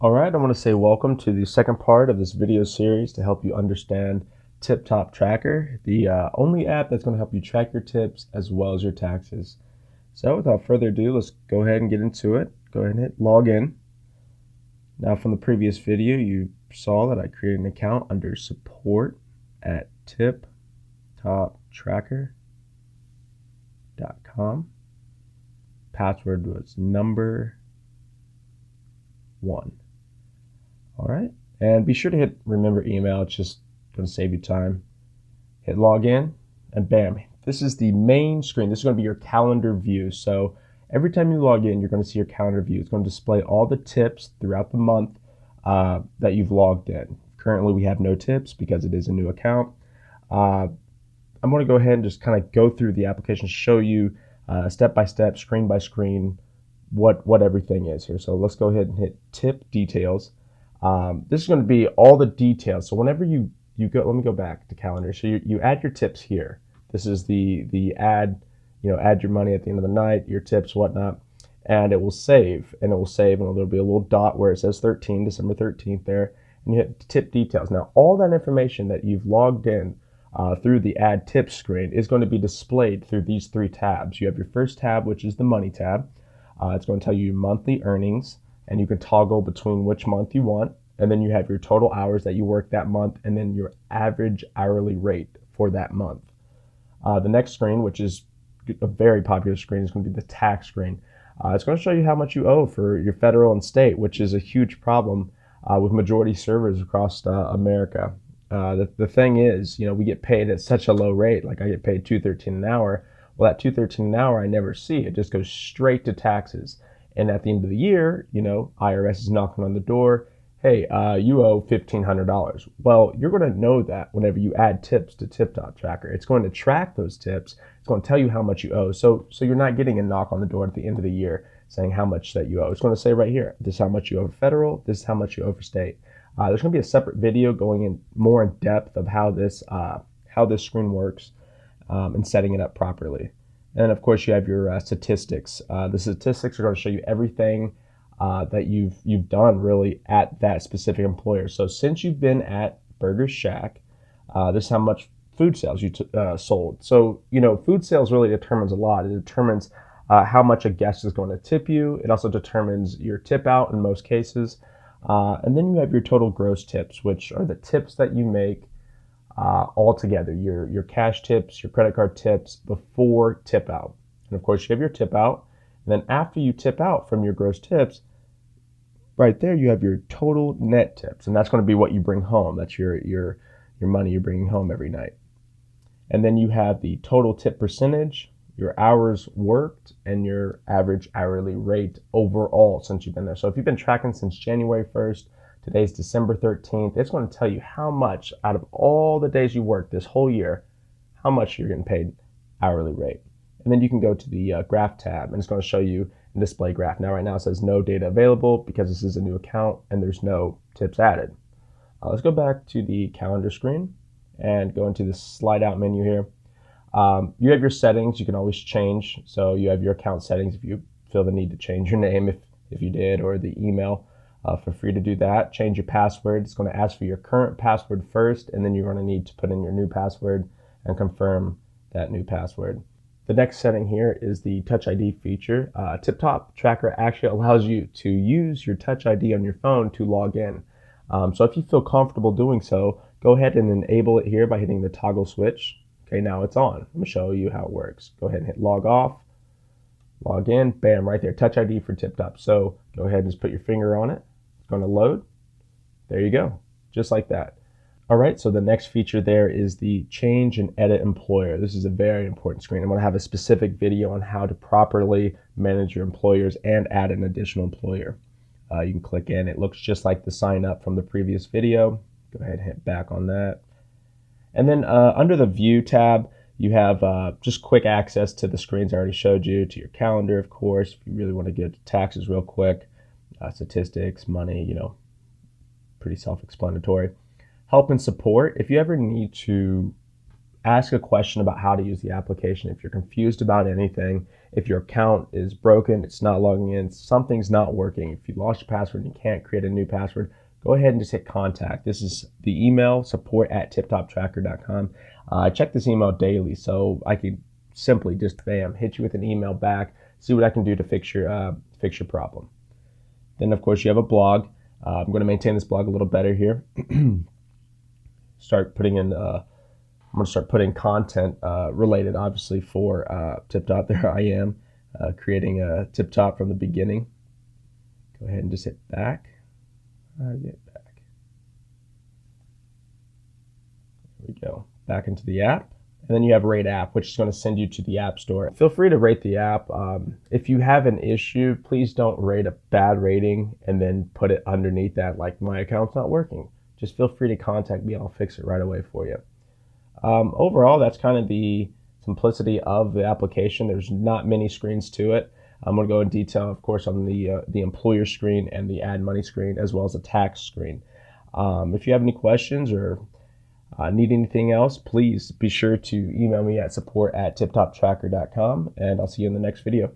All right, I want to say welcome to the second part of this video series to help you understand TipTop Tracker, the only app that's going to help you track your tips as well as your taxes. So without further ado, let's go ahead and get into it. Go ahead and hit log in. Now from the previous video, you saw that I created an account under support at tiptoptracker.com. Password was number 1. All right, and be sure to hit remember email. It's just going to save you time. Hit log in, and bam, this is the main screen. This is going to be your calendar view. So every time you log in, you're going to see your calendar view. It's going to display all the tips throughout the month that you've logged in. Currently, we have no tips because it is a new account. I'm going to go ahead and just kind of go through the application, show you step by step, screen by screen, what everything is here. So let's go ahead and hit tip details. This is going to be all the details. So whenever you go, let me go back to calendar. So you add your tips here. This is the add, add your money at the end of the night, your tips, whatnot, and it will save, and there'll be a little dot where it says December 13th there, and you hit tip details. Now all that information that you've logged in through the add tips screen is going to be displayed through these 3 tabs. You have your first tab, which is the money tab. It's going to tell you your monthly earnings, and you can toggle between which month you want. And then you have your total hours that you work that month, and then your average hourly rate for that month. The next screen, which is a very popular screen, is going to be the tax screen. It's going to show you how much you owe for your federal and state, which is a huge problem with majority servers across America. The thing is, we get paid at such a low rate. Like I get paid $2.13 an hour. Well, that $2.13 an hour I never see. It just goes straight to taxes. And at the end of the year, IRS is knocking on the door. Hey, you owe $1,500. Well, you're going to know that whenever you add tips to TipTop Tracker. It's going to track those tips. It's going to tell you how much you owe. So you're not getting a knock on the door at the end of the year saying how much that you owe. It's going to say right here, this is how much you owe for federal, this is how much you owe for state. There's going to be a separate video going in more in depth of how this screen works and setting it up properly. And of course, you have your statistics. The statistics are going to show you everything that you've done really at that specific employer. So since you've been at Burger Shack, this is how much food sales you sold. So food sales really determines a lot. It determines how much a guest is going to tip you. It also determines your tip out in most cases. And then you have your total gross tips, which are the tips that you make all together, your cash tips, your credit card tips before tip out. And of course you have your tip out. And then after you tip out from your gross tips, right there you have your total net tips. And that's going to be what you bring home. That's your money you're bringing home every night. And then you have the total tip percentage, your hours worked, and your average hourly rate overall since you've been there. So if you've been tracking since January 1st, today's December 13th, it's going to tell you how much out of all the days you worked this whole year, how much you're getting paid hourly rate. And then you can go to the graph tab, and it's going to show you a display graph. Now right now it says no data available because this is a new account and there's no tips added. Let's go back to the calendar screen and go into the slide out menu here. You have your settings you can always change. So you have your account settings if you feel the need to change your name if you did, or the email. Feel free to do that. Change your password. It's going to ask for your current password first, and then you're going to need to put in your new password and confirm that new password. The next setting here is the Touch ID feature. TipTop Tracker actually allows you to use your Touch ID on your phone to log in. So if you feel comfortable doing so, go ahead and enable it here by hitting the toggle switch. Okay, now it's on. Let me show you how it works. Go ahead and hit log off, log in, bam, right there, Touch ID for TipTop. So go ahead and just put your finger on it. It's going to load. There you go, just like that. All right, so the next feature there is the change and edit employer. This is a very important screen. I'm going to have a specific video on how to properly manage your employers and add an additional employer. You can click in. It looks just like the sign up from the previous video. Go ahead and hit back on that. And then under the View tab, you have just quick access to the screens I already showed you, to your calendar, of course, if you really want to get to taxes real quick, statistics, money, pretty self-explanatory. Help and support. If you ever need to ask a question about how to use the application, if you're confused about anything, if your account is broken, it's not logging in, something's not working. If you lost your password and you can't create a new password, go ahead and just hit contact. This is the email, support@tiptoptracker.com. I check this email daily, so I can simply just bam, hit you with an email back, see what I can do to fix your problem. Then of course you have a blog. I'm going to maintain this blog a little better here. Start putting in I'm going to start putting content related, obviously, for TipTop. There I am, creating a TipTop from the beginning. Go ahead and just hit back. Get back. There we go. Back into the app. And then you have Rate App, which is going to send you to the App Store. Feel free to rate the app. If you have an issue, please don't rate a bad rating and then put it underneath that, like, my account's not working. Just feel free to contact me. I'll fix it right away for you. Overall, that's kind of the simplicity of the application. There's not many screens to it. I'm going to go in detail, of course, on the employer screen and the add money screen, as well as the tax screen. If you have any questions or need anything else, please be sure to email me at support@tiptoptracker.com, and I'll see you in the next video.